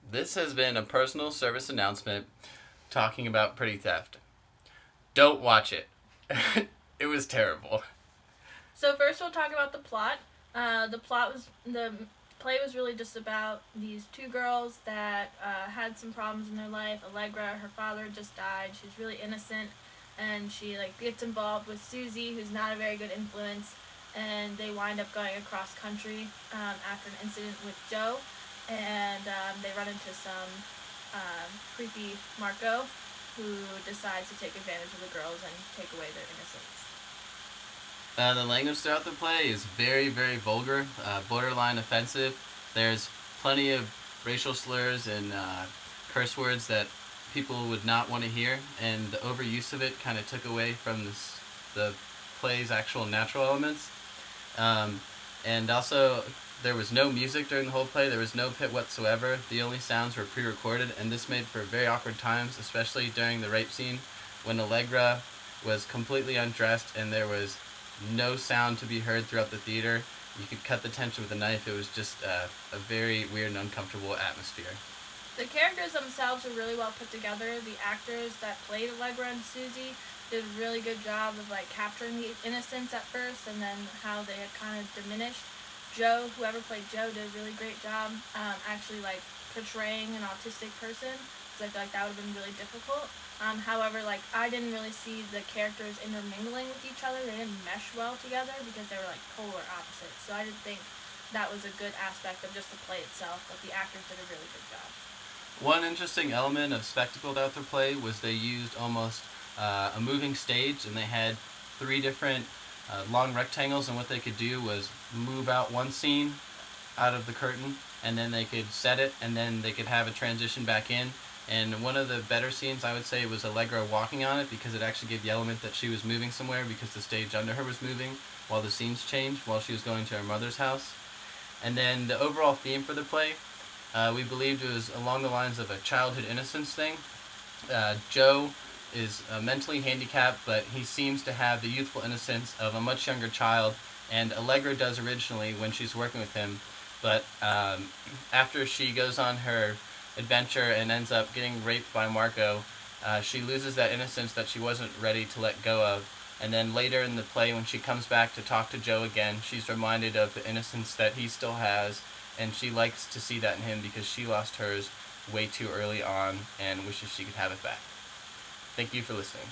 This has been a personal service announcement talking about Pretty Theft. Don't watch it. It was terrible. So first we'll talk about the plot. The play was really just about these two girls that had some problems in their life. Allegra, her father just died. She's really innocent, and she gets involved with Susie, who's not a very good influence, and they wind up going across country after an incident with Joe, and they run into some creepy Marco, who decides to take advantage of the girls and take away their innocence. The language throughout the play is very, very vulgar, borderline offensive. There's plenty of racial slurs and curse words that people would not want to hear, and the overuse of it kind of took away from the play's actual natural elements. Um, and also, there was no music during the whole play. There was no pit whatsoever. The only sounds were pre-recorded, and this made for very awkward times, especially during the rape scene when Allegra was completely undressed and there was no sound to be heard throughout the theater. You could cut the tension with a knife. It was just a very weird and uncomfortable atmosphere. The characters themselves are really well put together. The actors that played Allegra and Susie did a really good job of capturing the innocence at first, and then how they had kind of diminished. Joe, whoever played Joe, did a really great job actually portraying an autistic person, because I feel like that would have been really difficult. However, I didn't really see the characters intermingling with each other. They didn't mesh well together because they were polar opposites. So I didn't think that was a good aspect of just the play itself, but the actors did a really good job. One interesting element of spectacle throughout the play was they used almost a moving stage, and they had three different long rectangles, and what they could do was move out one scene out of the curtain, and then they could set it, and then they could have a transition back in. And one of the better scenes, I would say, was Allegra walking on it, because it actually gave the element that she was moving somewhere, because the stage under her was moving while the scenes changed while she was going to her mother's house. And then the overall theme for the play, we believed it was along the lines of a childhood innocence thing. Joe is mentally handicapped, but he seems to have the youthful innocence of a much younger child, and Allegra does originally when she's working with him. But after she goes on her adventure and ends up getting raped by Marco, she loses that innocence that she wasn't ready to let go of. And then later in the play, when she comes back to talk to Joe again, she's reminded of the innocence that he still has, and she likes to see that in him because she lost hers way too early on and wishes she could have it back. Thank you for listening.